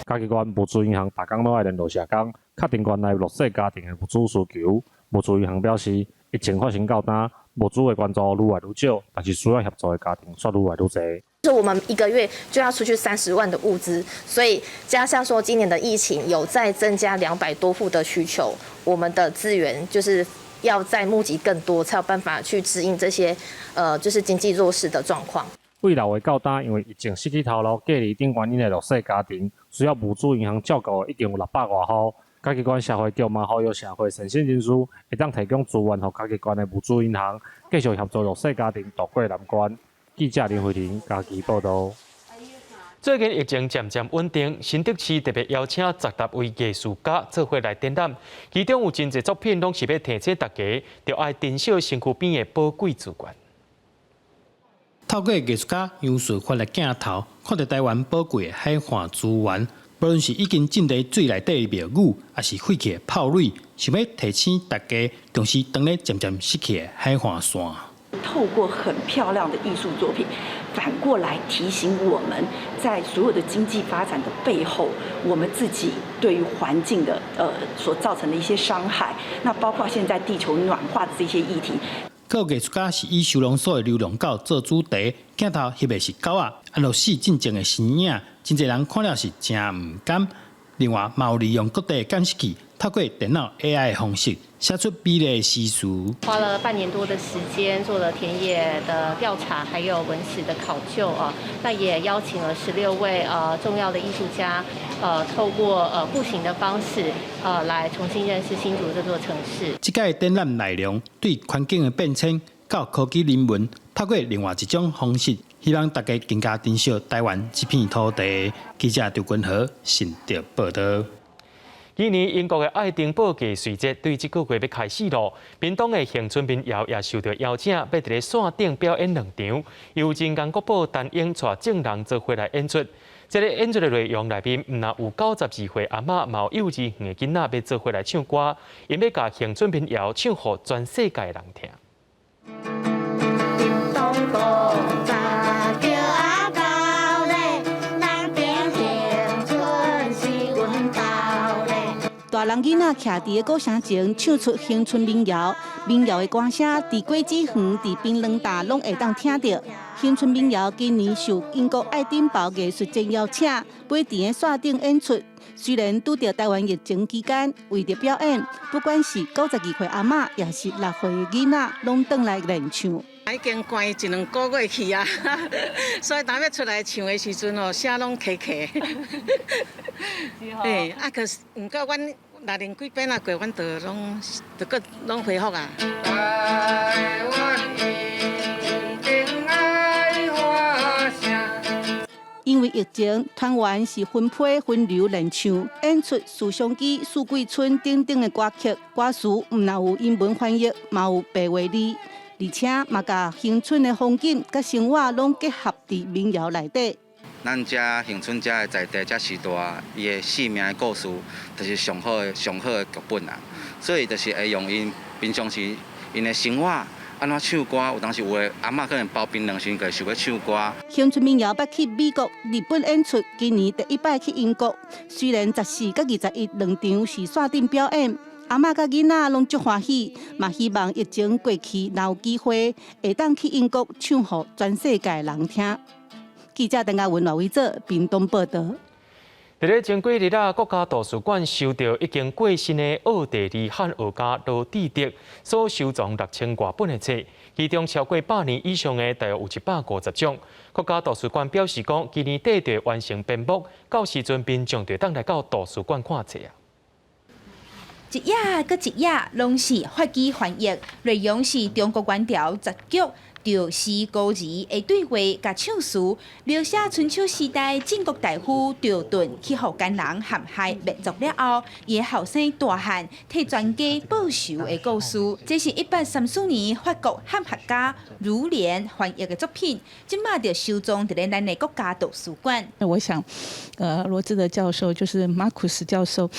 嘉义县物资银行逐工都爱联络社工，确定县内弱势家庭的物资需求。物资银行表示，疫情发生较大，物资的关注愈来愈少，但是需要协助的家庭却愈来愈多。我们1个月就要出去30万的物资，所以加上说今年的疫情有再增加200多户的需求，我们的资源就是要再募集更多，才有办法去指引这些就是经济弱势的状况。未来会较大，因为疫情失去头路、隔离等原因的弱势家庭，需要物资银行照顾的已经有600多户。嘉义县社会局嘛呼吁社会善心人士会当提供资源，予嘉义县的物资银行继续协助弱势家庭渡过难关。记者林慧玲嘉义报道。最近疫情渐渐稳定，新竹市特别邀请10位艺术家做伙来展览，其中有真侪作品拢是要提醒大家，要爱珍惜身躯边的宝贵资源。透过艺术家杨树发的镜头，看到台湾宝贵的海岸资源，不论是已经浸在水内底的庙宇，还是废弃的炮垒，想要提醒大家重视当咧渐渐失去的海岸线。透过很漂亮的艺术作品，反过来提醒我们在所有的经济发展的背后，我们自己对于环境的所造成的一些伤害。那包括现在地球暖化的这些议题。课艺术家是以收容所的流浪狗做主题，镜头翕的是狗仔，按照死进前的身影，真侪人看了是真唔甘。另外，嘛有利用各地感测器，透过电脑 AI 的方式，写出美丽的诗词。花了半年多的时间，做了田野的调查，还有文史的考究啊。那也邀请了16位重要的艺术家，透过步行的方式，来重新认识新竹这座城市。这届展览内容对环境的变迁到科技人文，透过另外一种方式，希望大家更加珍惜台湾这片土地。记者刘君和新竹报道。今年英国的爱丁堡艺术节对这个月要开始咯，屏东的恒春民谣也受到邀请，要伫咧线顶表演2场，由人间国宝陈英带众人做伙来演出。这个演出的内容内面，唔但有92岁阿嬷，嘛有幼稚园的囡仔要做伙来唱歌，因要甲恒春民谣唱予全世界人听。大人囡仔徛伫个鼓声前，唱出恒春民谣。民谣的歌声，伫果子园、伫槟榔摊拢会当听到。恒春民谣今年受英国爱丁堡艺术节邀请，飞伫个线顶演出。虽然拄着台湾疫情期间，为着表演，不管是92岁阿嬷，也是6岁的囡仔，拢转来练唱。已经关1-2个月去啊，所以当要出来唱的时阵哦，声拢卡卡。嘿，可是毋过阮6年几遍啊过，阮就拢恢复啊。台湾因为疫情，团员是分批分流练唱，演出《树上机》《四季春》等等的歌曲，歌词唔但有英文翻译，嘛有白话字。而且嘛，甲恒春的风景、甲生活拢结合伫民谣内底。咱遮恒春遮的在地遮时代，伊的生命的故事，就是上好的剧本啊。所以就是会用因平常时因的生活安怎唱歌，有当时有的阿嬷可能包槟榔时，就想要唱歌。恒春民谣捌去美国、日本演出，今年第1摆去英国。虽然14甲21 2场是线顶表演。阿嬷甲囡仔拢足欢喜，嘛希望疫情过去，若有机会会当去英国唱予全世界人听。记者邓家文、罗伟做屏东报道。伫咧前几日啊，国家图书馆收到已经过身的奥地利汉学家罗蒂德所收藏6000多本的册，其中超过100年以上的大约有150种。国家图书馆表示讲，今年底就完成编目，到时阵民众就当来到图书馆看册啊。一页搁一页，拢是法语翻译，内容是中国元朝杂剧、著诗歌词的对话甲唱词，描写春秋时代晋国大夫赵盾去互奸人陷害灭族了后，伊后生大汉替全家报仇的故事。这是1834年法国汉学家儒莲翻译的作品，即马就收藏伫咧咱的国家图书馆。我想，罗志德教授就是马库斯教授，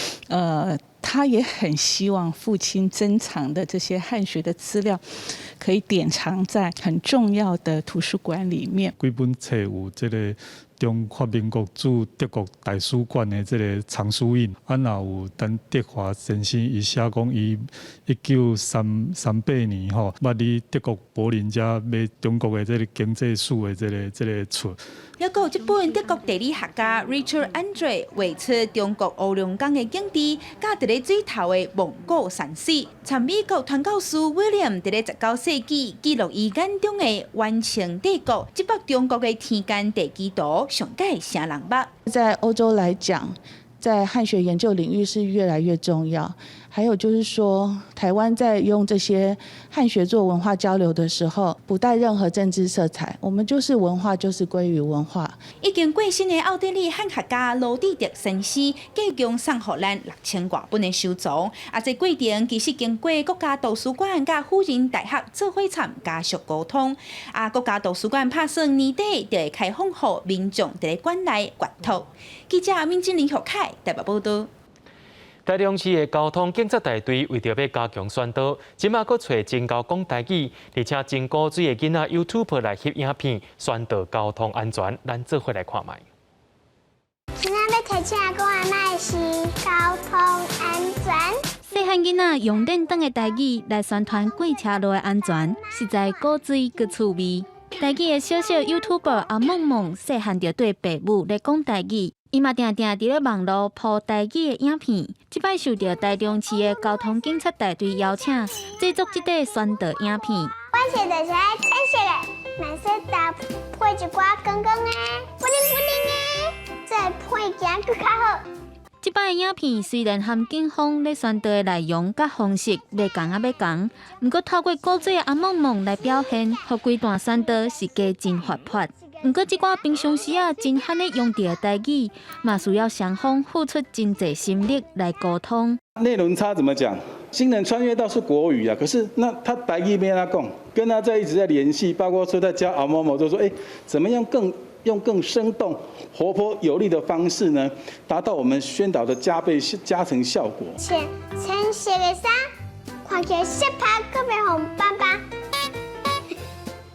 他也很希望父亲珍藏的这些汉学的资料，可以典藏在很重要的图书馆里面。几本册有这个中华民国驻德国大使馆的这个藏书印，也有陈德华先生伊写讲伊1938年捌伫德国柏林遮买中国的这个经济史的这个册。还有一本德国地理学家 Richard Andre 画出中国乌龙江的景致，甲伫咧水头的蒙古山水。参美国传教士 William 伫咧19世纪记录伊眼中的完清帝国，即北中国的天干地支图，上界啥人捌？在欧洲来讲，在汉学研究领域是越来越重要。还有就是说，台湾在用这些汉学做文化交流的时候，不带任何政治色彩，我们就是文化，就是归于文化。已经过身的奥地利汉学家罗蒂德先生，继续送予咱6000多本的收藏。这过程其实经过国家图书馆甲辅仁大学做伙参加速沟通。国家图书馆打算年底就会开放予民众伫咧馆内阅读。记者民警林学凯台北报道。台中市的交通警察大队为着要加强宣导，即马佫找真交讲台语，而且真古锥的囡仔 YouTube 来翕影片，宣导交通安全。咱做伙来看卖。今仔要提醒讲的卖是交通安全。细汉囡仔用练长的台语来宣传过车路的安全，实在古锥佮趣味。台语的小小 YouTuber 阿梦梦，细汉就对父母咧讲台语，伊嘛定定伫咧网络播台语的影片。即摆受到台中市的交通警察大队邀请，制作即个宣导影片。我是就是彩色的，蓝色搭配一寡光光的、布灵布灵的，再配行更较好。即摆的影片虽然和警方咧宣导的内容甲方式要共，毋过透过古锥的阿梦梦来表现，互规段宣导是加真活泼。毋过即寡平常时真罕咧用到的台语，嘛需要双方付出真侪心力来沟通。内轮差怎么讲？新人穿越倒是国语啊，可是那他台语没他讲，跟他一直在联系，包括说在教阿某某，就说怎么样用更生动、活泼、有力的方式呢，达到我们宣导的加成效果。浅色的衫，看起来色拍特别红斑斑。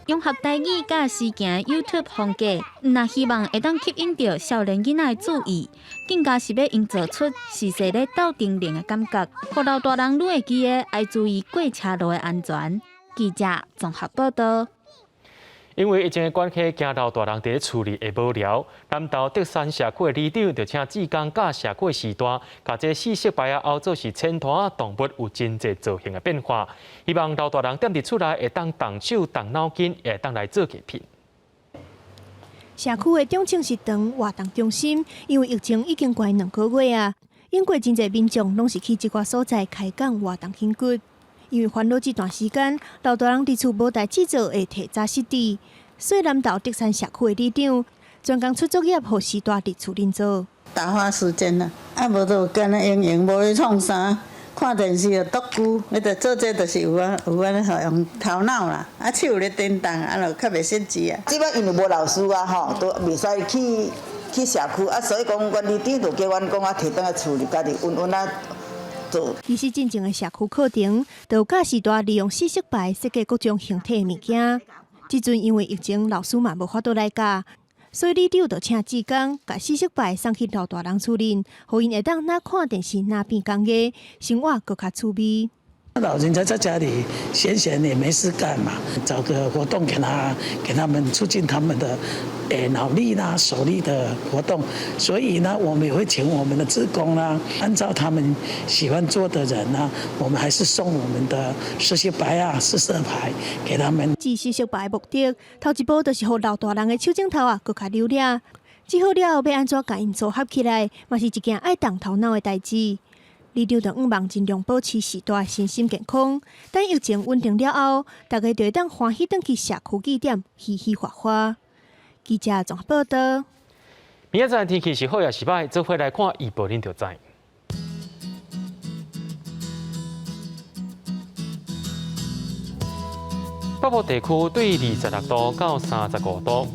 用学台语甲实行 YouTube 风格，若希望会当吸引到少年囡仔的注意，更加是要营造出时势咧斗阵连的感觉，互老大人愈会记得爱注意过车路的安全。记者综合报道。因为疫情的关系，惊老大人伫咧厝里会无聊。南投德山社区的里长就请志工甲社区时代，甲这四色牌后做是千团动物有真侪造型的变化，希望老大人踮伫厝内会当动手动脑筋，会当来做艺品。社区的中正食堂活动中心，因为疫情已经关2个月啊，因过真侪民众拢是去即寡所在开讲活动筋骨。因为烦恼这段时间，老大人伫厝无代志做，会提早失智。所以南投德山社区的里长专工出作业，互时代伫厝里做。打发时间啦，无就干那用，无去创啥，看电视就独居，你着做这就是有啊用头脑啦，手咧颠动，就较袂失智啊。即摆因为无老师啊吼，都袂使去社区所以讲，阮里长就叫阮讲摕倒来厝里，家己稳做。其实真正的社区课程，就有教时代利用四色牌设计各种形体的物件。即阵因为疫情，老师嘛无法度来教，所以里长就请志工把四色牌送去老大人厝里，互因会当哪看电视哪变工艺，生活更较趣味。老人家在家里闲也没事干嘛，找个活动给他们促进他们的脑力啦、手力的活动。所以呢，我们也会请我们的志工啦，按照他们喜欢做的人呢，我们还是送我们的四色牌啊、四色牌给他们。四色牌的目的，头一步就是让老大人的手指头更加流利。治好了后，要安怎甲因组合起来，嘛是一件爱动头脑的代志。里长就希望尽量保持时代身心健康，等疫情稳定了后，大家就会当欢喜返去社区据点嘻嘻哈哈。记者综合报道。明仔载天气是好也是歹，做伙来看预报，恁就知。北部地区对26度到35度。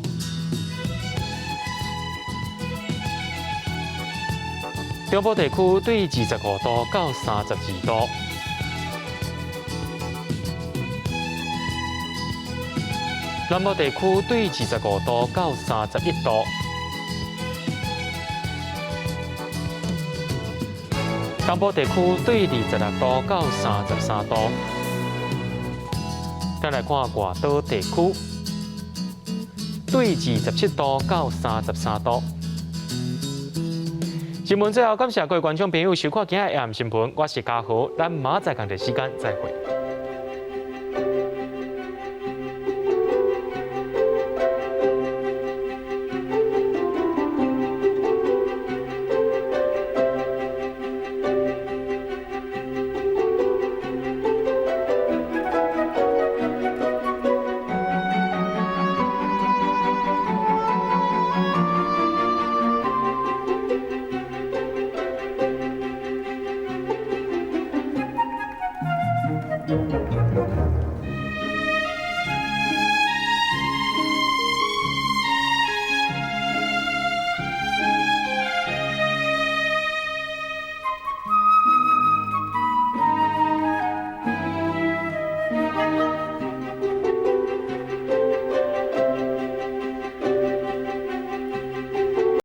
中部地区对25度到32度，南部地区对25度到31度，东部地区对26度到33度。再来看外岛地区，对27度到33度。新闻最后，感谢各位观众朋友收看今日AM新闻，我是嘉豪，咱明仔载同一时间再会。Thank you.